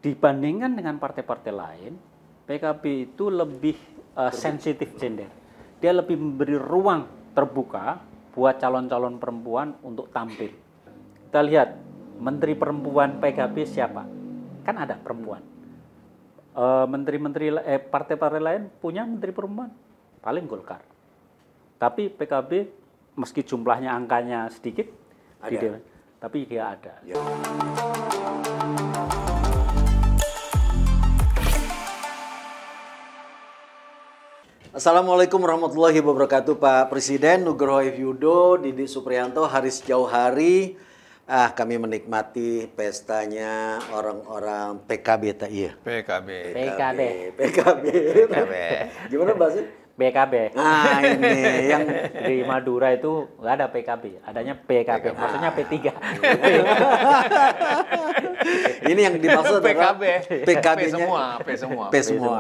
dibandingkan dengan partai-partai lain, PKB itu lebih sensitif gender. Dia lebih memberi ruang terbuka buat calon-calon perempuan untuk tampil. Kita lihat menteri perempuan PKB siapa? Kan ada perempuan. Menteri-menteri partai-partai lain punya menteri perempuan paling Golkar. Tapi PKB meski jumlahnya angkanya sedikit, tapi dia ada. Ya. Assalamualaikum warahmatullahi wabarakatuh, Pak Presiden Nugroho Yudo, Didi Supriyanto. Hari sejauh hari kami menikmati pestanya orang-orang PKB tak iya? PKB. Gimana bahasnya? PKB. Nah ini yang di Madura itu nggak ada PKB, adanya PKB. Maksudnya P3. Ini yang dimaksud PKB. PKB-nya P semua,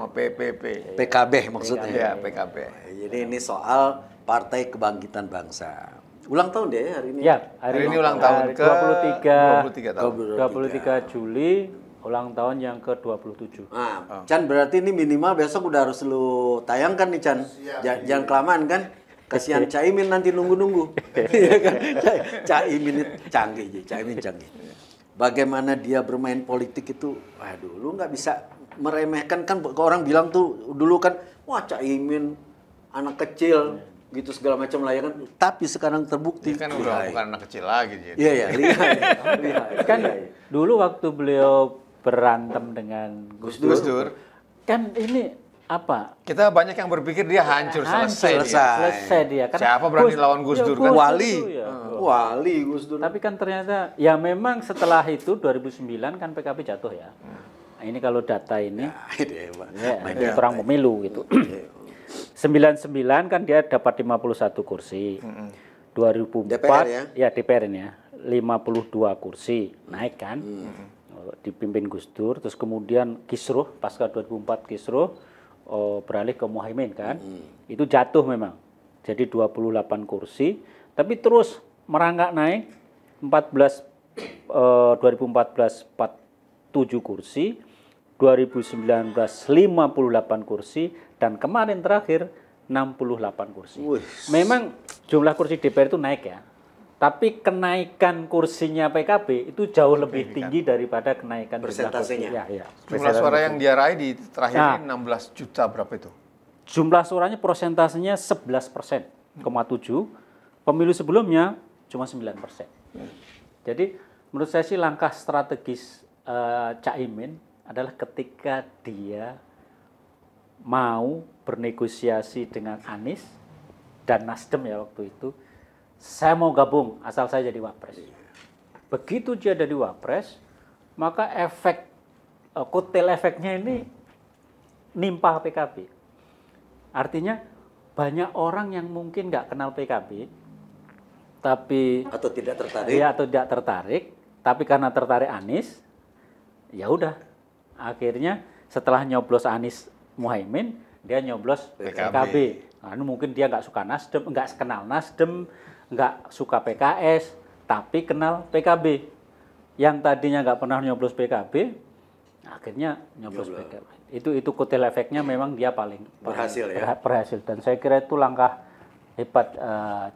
PPP. PKB maksudnya. Ya, PKB. Jadi ini soal Partai Kebangkitan Bangsa. Ulang tahun deh hari ini. Ya, hari ini ulang tahun ke 23 Juli. Ulang tahun yang ke-27. Nah, Chan berarti ini minimal besok udah harus lu tayangkan nih, Chan. Jangan kelamaan kan. Kasihan Caimin nanti nunggu-nunggu. Iya kan? Caimin canggih. Bagaimana dia bermain politik itu, waduh, lu nggak bisa meremehkan kan. Orang bilang tuh dulu kan, wah Caimin anak kecil gitu segala macam lah ya kan. Tapi sekarang terbukti kan udah bukan anak kecil lagi jadi. Iya, lihat. Kan dulu waktu beliau berantem dengan Gus Dur. Kan ini apa? Kita banyak yang berpikir dia hancur selesai dia. Kan siapa berani lawan Gus Dur kan? Wali Gus Dur. Tapi kan ternyata ya memang setelah itu 2009 kan PKB jatuh ya. Nah, ini kalau data ini orang pemilu gitu. 99 kan dia dapat 51 kursi. 2004 DPR ya? DPR ini ya. 52 kursi naik kan. Dipimpin Gus Dur, terus kemudian Kisruh pasca 2004 Kisruh beralih ke Muhaimin kan. Itu jatuh memang. Jadi 28 kursi, tapi terus merangkak naik 2014 47 kursi, 2019 58 kursi, dan kemarin terakhir 68 kursi. Memang jumlah kursi DPR itu naik ya. Tapi kenaikan kursinya PKB itu jauh lebih tinggi daripada kenaikan persentasenya. Jumlah suara yang dia raih di terakhir ini 16 juta berapa itu? Jumlah suaranya persentasenya 11,7%. Pemilu sebelumnya cuma 9%. Jadi menurut saya sih langkah strategis Caimin adalah ketika dia mau bernegosiasi dengan Anies dan Nasdem ya waktu itu. Saya mau gabung asal saya jadi wapres. Begitu dia jadi wapres, maka kotel efeknya ini nimpa PKB. Artinya banyak orang yang mungkin nggak kenal PKB, tapi atau tidak tertarik, tapi karena tertarik Anies, ya udah. Akhirnya setelah nyoblos Anies Muhaimin, dia nyoblos PKB. Nah, mungkin dia nggak suka Nasdem, nggak kenal Nasdem, nggak suka PKS, tapi kenal PKB. Yang tadinya nggak pernah nyoblos PKB, akhirnya nyoblos PKB. Itu kotel efeknya memang dia paling berhasil. Dan saya kira itu langkah hebat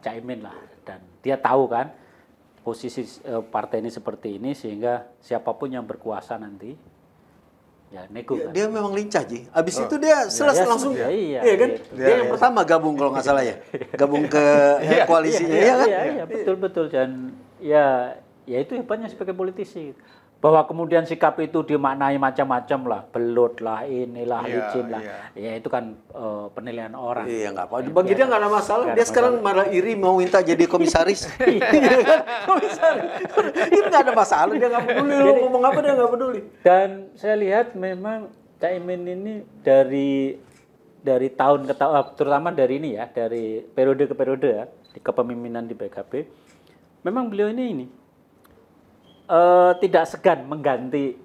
Caimin lah. Dan dia tahu kan posisi partai ini seperti ini, sehingga siapapun yang berkuasa nanti, ya nego kan. Dia memang lincah, Ji. Abis itu dia langsung. Iya kan? Dia yang pertama gabung kalau nggak salah ya. Gabung ke koalisinya. Iya, betul. Dan ya itu hebatnya sebagai politisi. Bahwa kemudian sikap itu dimaknai macam-macam lah. Belut lah, inilah, licin lah. Ya itu kan penilaian orang. Iya, nggak apa-apa. Bagi dia nggak ada masalah. Dia sekarang malah iri mau minta jadi komisaris. Komisaris. Itu nggak ada masalah. Dia nggak peduli. Lo ngomong apa dia nggak peduli. Dan saya lihat memang Caimin ini dari tahun ke tahun, terutama dari ini ya, dari periode ke periode ya, di kepemimpinan di PKB, memang beliau ini tidak segan mengganti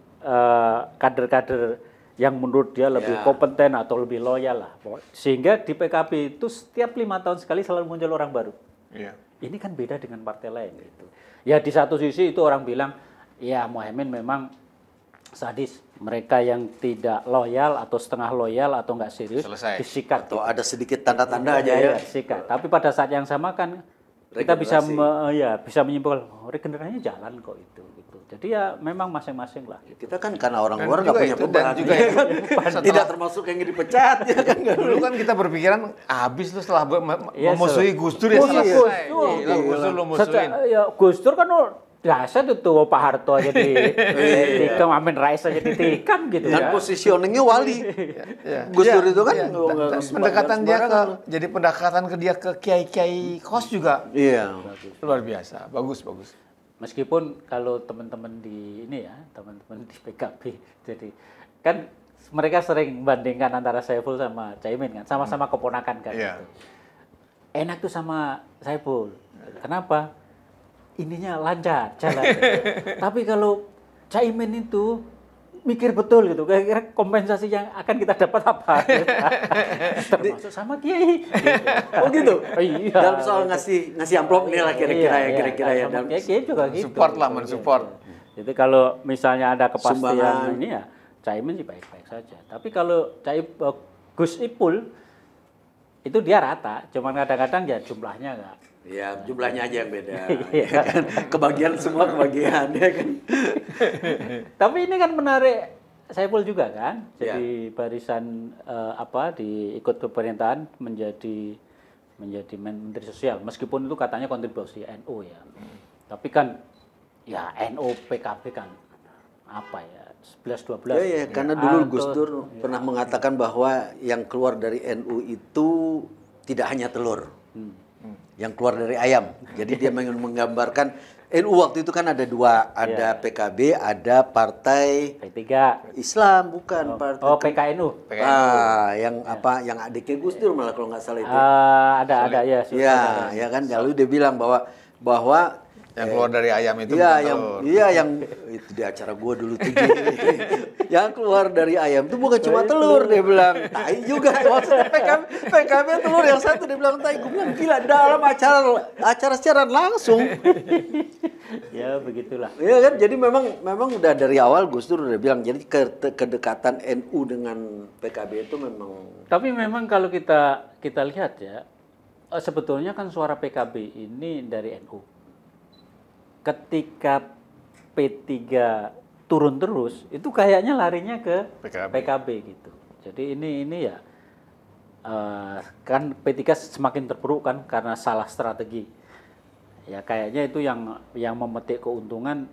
kader-kader yang menurut dia lebih kompeten atau lebih loyal lah. Sehingga di PKB itu setiap 5 tahun sekali selalu muncul orang baru. Ini kan beda dengan partai lain gitu. Ya di satu sisi itu orang bilang, ya Muhaimin memang sadis. Mereka yang tidak loyal atau setengah loyal atau nggak serius Selesai. disikat. Atau ada sedikit tanda-tanda aja ya. Disikat. Tapi pada saat yang sama kan kita bisa bisa menyimpulkan regenerasinya jalan kok itu gitu. Jadi ya memang masing-masing lah. Gitu. Kita kan karena orang Dan luar nggak juga punya itu, beban. dan juga ya itu, kan? setelah- Tidak termasuk yang dipecat ya kan. Dulu kan kita berpikiran habis tuh setelah Iya, memusuhi Gus Dur ya Gus selesai. Dur. Gila, Gus Dur lu musuhin. Ya, Gus Dur kan biasa tuh Pak Harto aja ditikam, Amin Rais aja ditikam gitu Dengan ya. positioningnya wali. Iya. Gus Dur itu kan Iya. Dan pendekatan dia jadi pendekatan ke dia ke kiai-kiai kos juga Iya. luar biasa. Bagus. Meskipun kalau teman-teman di ini ya, teman-teman di PKB, jadi kan mereka sering membandingkan antara Saiful sama Caimin kan, sama-sama keponakan kan. Iya. Gitu. Enak tuh sama Saiful. Kenapa? Ininya lancar jalan. Tapi kalau Caimin itu mikir betul gitu, kira-kira kompensasi yang akan kita dapat apa? Termasuk sama Kiai. Oh gitu. Iya. Dalam soal ngasih amplop nih lah kira-kira ya. Sama Kiai juga gitu. Support lah, mensupport. Jadi kalau misalnya ada kepastian Sumbangan. ini ya, Caimin sih baik-baik saja. Tapi kalau Gus Ipul itu dia rata, cuman kadang-kadang ya jumlahnya enggak. Ya, jumlahnya aja yang beda. Iya. Ya kan? Kebagian semua kebagian ya kan. Tapi ini kan menarik Saiful juga kan, Ya. jadi barisan ikut pemerintahan menjadi menteri sosial, meskipun itu katanya kontribusi NU ya. Tapi kan ya NU PKB kan apa ya 11-12. Ya, karena dulu Gus Dur pernah mengatakan bahwa yang keluar dari NU itu tidak hanya telur. Yang keluar dari ayam. Jadi dia ingin menggambarkan NU waktu itu kan ada dua, ada PKB, ada Partai P3. Islam, bukan partai. Oh, PKNU. Yang apa? Yang adiknya Gus Dur malah kalau nggak salah itu. Ada ya. Ya kan. Lalu dia bilang bahwa Yang keluar dari ayam itu Iya, bukan yang telur. yang itu di acara gua dulu tuh. Yang keluar dari ayam itu bukan cuma telur, dia bilang. Tai juga. Maksudnya PKB telur, yang satu dia bilang tai. Gua bilang gila dalam acara secara langsung. Ya begitulah. Iya kan, jadi memang udah dari awal Gus Dur udah bilang jadi kedekatan NU dengan PKB itu memang. Tapi memang kalau kita lihat ya, sebetulnya kan suara PKB ini dari NU. Ketika P3 turun terus, itu kayaknya larinya ke PKB gitu. Jadi ini ya kan P3 semakin terpuruk kan karena salah strategi. Ya kayaknya itu yang memetik keuntungan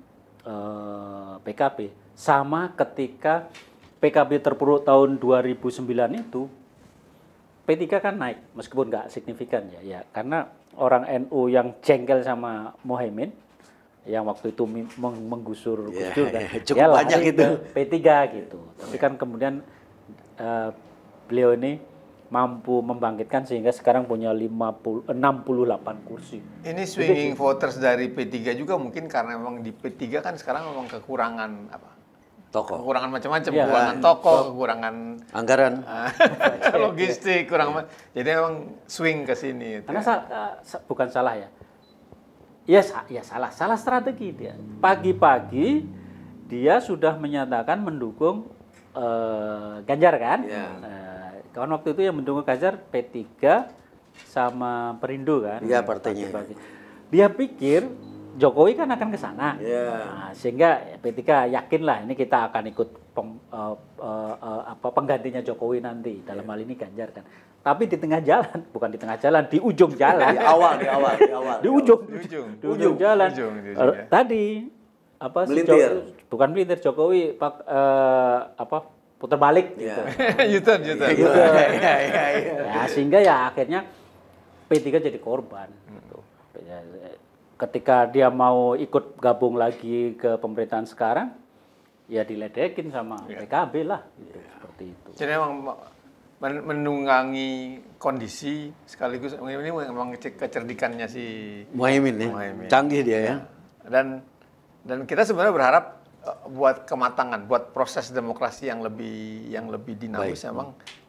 PKB. Sama ketika PKB terpuruk tahun 2009 itu, P3 kan naik meskipun nggak signifikan ya karena orang NU yang jengkel sama Muhaimin yang waktu itu menggusur Gus Dur kan, cukup banyak itu P3 gitu. Tapi kan kemudian beliau ini mampu membangkitkan sehingga sekarang punya 68 kursi. Ini swinging voters dari P3 juga mungkin karena memang di P3 kan sekarang memang kekurangan apa? Tokoh. Kekurangan macam-macam, Ya, kekurangan tokoh, kekurangan Anggaran. logistik, kurang. Jadi memang swing ke sini. Karena bukan salah ya. Ya salah strategi dia. Pagi-pagi dia sudah menyatakan mendukung Ganjar kan. Ya. Kawan waktu itu yang mendukung Ganjar P3 sama Perindo kan. Iya, partainya. Pagi-pagi. Dia pikir Jokowi kan akan ke sana. Ya. Nah, sehingga P3 yakinlah ini kita akan ikut penggantinya Jokowi nanti. Dalam hal ini Ganjar kan. Tapi di tengah jalan, bukan di tengah jalan, di ujung jalan. Di awal. Di ujung jalan. Di ujung, ya. Tadi Melintir. bukan melintir Jokowi putar balik gitu. Yutan. Ya, sehingga ya akhirnya P3 jadi korban gitu. Ketika dia mau ikut gabung lagi ke pemerintahan sekarang, ya diledekin sama PKB lah gitu. Seperti itu. Jadi memang menunggangi kondisi sekaligus ini memang kecerdikannya si Muhaimin ya. Canggih dia ya. Dan kita sebenarnya berharap buat kematangan, buat proses demokrasi yang lebih dinamis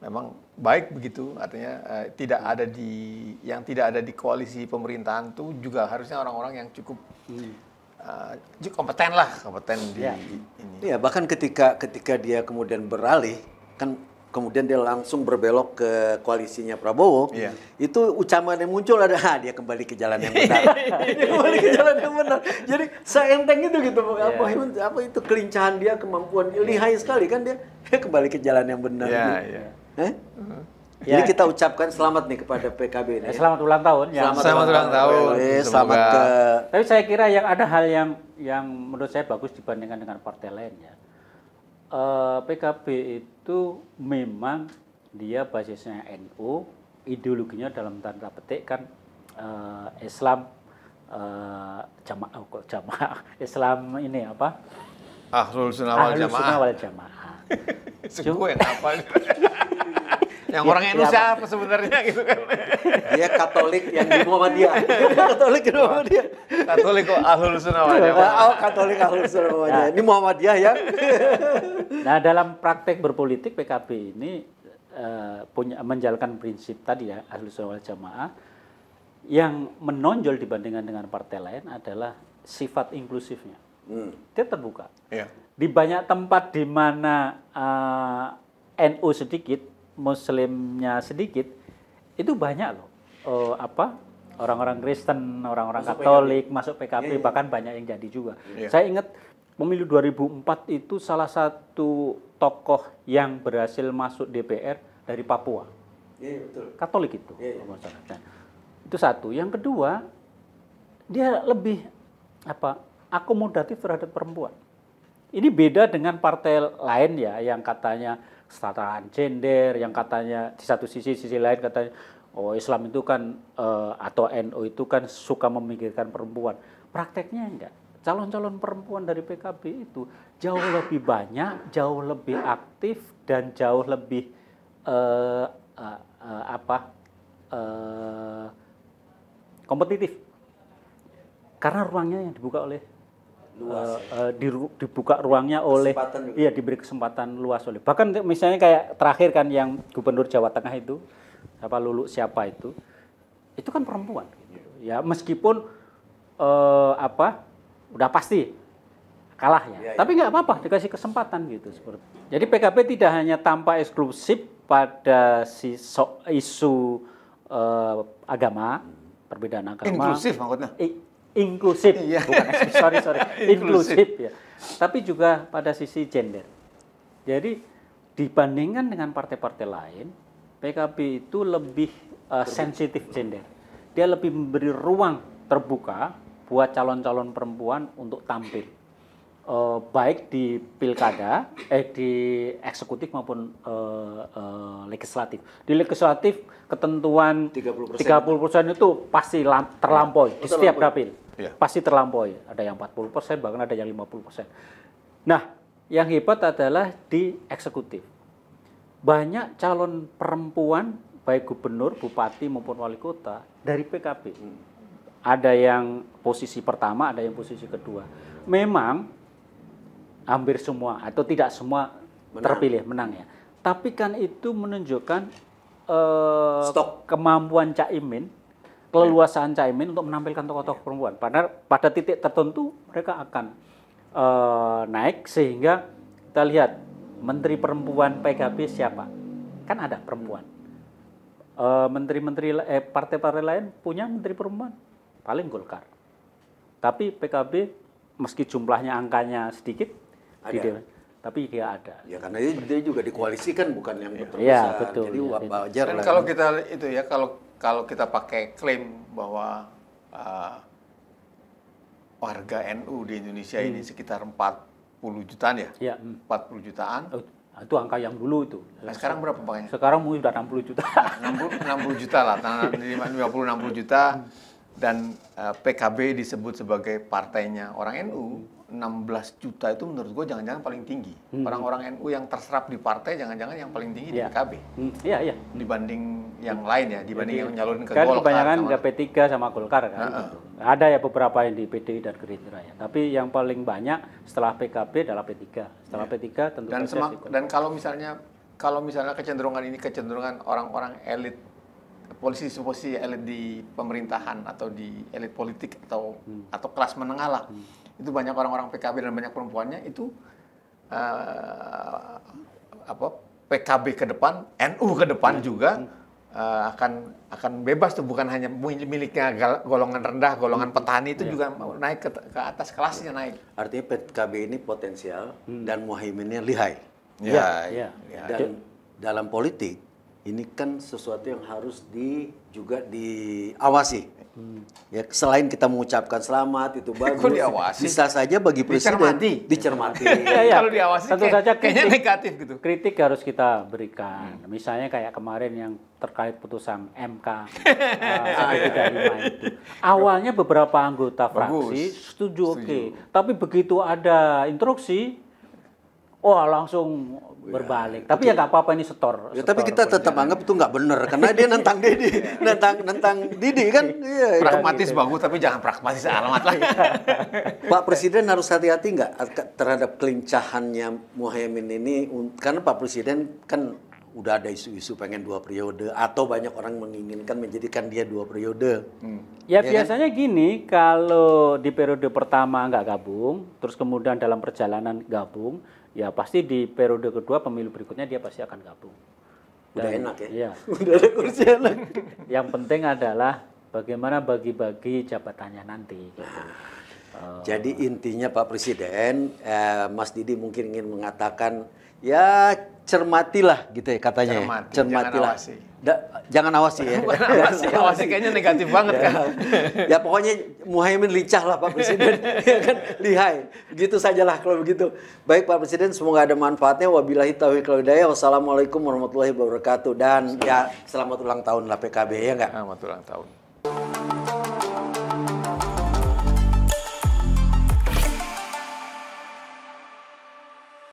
memang baik begitu. Artinya tidak ada di koalisi pemerintahan itu juga harusnya orang-orang yang cukup kompeten di ini. Iya, bahkan ketika dia kemudian beralih, kan kemudian dia langsung berbelok ke koalisinya Prabowo, itu ucapan yang muncul ada, dia kembali ke jalan yang benar. Dia kembali ke jalan yang benar. Jadi seenteng itu gitu, apa itu kelincahan dia, kemampuan dia, lihai sekali kan dia kembali ke jalan yang benar. Jadi kita ucapkan selamat nih kepada PKB ini. Selamat ulang tahun. Selamat ulang tahun. Selamat ke. Tapi saya kira yang ada hal yang menurut saya bagus dibandingkan dengan partai lain ya. PKB itu memang dia basisnya NU, ideologinya dalam tanda petik kan Islam jamaah Islam ini apa? Ahlus Sunnah wal Jamaah. Suku yang apa? Yang orang NU siapa sebenarnya gitu kan? Dia Katolik yang di Muhammadiyah. Katolik di Muhammadiyah. Katolik kok Ahlus Sunnah wal Jamaah. Oh, Katolik Ahlus Sunnah wal Jamaah. Ini Muhammadiyah ya. Nah, dalam praktek berpolitik PKB ini menjalankan prinsip tadi ya, Ahlus Sunnah wal Jamaah. Yang menonjol dibandingkan dengan partai lain adalah sifat inklusifnya. Dia terbuka. Di banyak tempat di mana NU sedikit, Muslimnya sedikit, itu banyak loh orang-orang Kristen, orang-orang Katolik masuk PKB, bahkan banyak yang jadi juga. Saya ingat pemilu 2004 itu salah satu tokoh yang berhasil masuk DPR dari Papua, Katolik itu. Itu satu. Yang kedua, dia lebih akomodatif terhadap perempuan. Ini beda dengan partai lain ya, yang katanya kesetaraan gender, yang katanya di sisi lain katanya Islam itu kan atau NU itu kan suka memikirkan perempuan. Prakteknya enggak. Calon-calon perempuan dari PKB itu jauh lebih banyak, jauh lebih aktif dan jauh lebih kompetitif. Karena ruangnya yang dibuka oleh dibuka ruangnya oleh diberi kesempatan luas oleh, bahkan misalnya kayak terakhir kan yang Gubernur Jawa Tengah itu siapa itu kan perempuan gitu. Ya meskipun udah pasti kalah ya, tapi nggak apa-apa dikasih kesempatan gitu seperti. Jadi PKB tidak hanya tanpa eksklusif pada isu agama, perbedaan agama, inklusif maksudnya. Inklusif, bukan sorry, inklusif ya. Tapi juga pada sisi gender. Jadi dibandingkan dengan partai-partai lain, PKB itu lebih sensitif gender. Dia lebih memberi ruang terbuka buat calon-calon perempuan untuk tampil, baik di pilkada, di eksekutif maupun legislatif. Di legislatif ketentuan 30% itu pasti terlampaui di setiap dapil. Pasti terlampaui. Ada yang 40%, bahkan ada yang 50%. Nah, yang hebat adalah di eksekutif. Banyak calon perempuan, baik gubernur, bupati maupun wali kota dari PKB. Ada yang posisi pertama, ada yang posisi kedua. Memang hampir semua atau tidak semua terpilih menang ya. Tapi kan itu menunjukkan kemampuan Caimin, keleluasaan Caimin untuk menampilkan tokoh-tokoh perempuan. Padahal pada titik tertentu mereka akan naik, sehingga kita lihat menteri perempuan PKB siapa? Kan ada perempuan. Menteri-menteri partai-partai lain punya menteri perempuan paling Golkar. Tapi PKB meski jumlahnya angkanya sedikit, tapi dia ada. Ya karena dia juga dikoalisikan bukan yang terbesar. Ya, betul. Jadi wajar lah. Kalau kita itu ya kalau kita pakai klaim bahwa warga NU di Indonesia ini sekitar 40 jutaan ya? 40 jutaan. Itu angka yang dulu itu. Nah, sekarang berapa pakainya? Sekarang mungkin sudah 60 juta. 60 juta lah, 50-60 juta. Dan PKB disebut sebagai partainya orang NU, 16 juta itu menurut gue jangan-jangan paling tinggi. Orang-orang NU yang terserap di partai jangan-jangan yang paling tinggi di PKB. Iya. Dibanding yang lain ya, dibanding yang nyalonin ke kan Golkar. Kebanyakan ada P3 sama Golkar kan. Gitu. Ada ya beberapa yang di PDI dan Gerindra ya. Tapi yang paling banyak setelah PKB adalah P3. Setelah P3 tentu saja. Dan kalau misalnya kecenderungan orang-orang elit, posisi elit di pemerintahan atau di elit politik atau kelas menengah lah, itu banyak orang-orang PKB dan banyak perempuannya itu PKB ke depan, NU ke depan juga akan bebas tuh, bukan hanya miliknya golongan rendah, golongan petani itu juga naik ke atas, kelasnya naik. Artinya PKB ini potensial dan Muhaiminnya lihai. Ya. Dan dalam politik ini kan sesuatu yang harus juga diawasi. Ya, selain kita mengucapkan selamat itu bagus, bisa saja bagi presiden dicermati. Kalau diawasi tentu saja kayaknya negatif gitu. Kritik harus kita berikan. Misalnya kayak kemarin yang terkait putusan MK 135 itu. Awalnya beberapa anggota fraksi setuju. Oke. Tapi begitu ada instruksi, langsung berbalik. Tapi ya nggak apa-apa, ini setor. Tapi kita tetap anggap itu nggak benar karena dia nentang Didi, nentang Didi kan. Pragmatis bagus, tapi jangan pragmatis alamat lah. Pak Presiden harus hati-hati nggak terhadap kelincahannya Muhaimin ini, karena Pak Presiden kan udah ada isu-isu pengen 2 periode atau banyak orang menginginkan menjadikan dia 2 periode. Ya biasanya gini, kalau di periode pertama nggak gabung, terus kemudian dalam perjalanan gabung, ya pasti di periode kedua pemilu berikutnya dia pasti akan gabung. Udah enak ya? Iya. Udah ada kursi enak. Yang penting adalah bagaimana bagi-bagi jabatannya nanti. Gitu. Jadi intinya Pak Presiden, Mas Didi mungkin ingin mengatakan, ya cermatilah gitu ya katanya. Cermatilah. Jangan awasi ya. Awasi kayaknya negatif banget kan. Ya pokoknya Muhaimin lincah lah Pak Presiden. Ya kan, lihai. Begitu sajalah kalau begitu. Baik Pak Presiden, semoga ada manfaatnya. Wabillahi taufiq wal hidayah. Wassalamualaikum warahmatullahi wabarakatuh. Dan ya selamat ulang tahun lah PKB ya enggak? Selamat ulang tahun.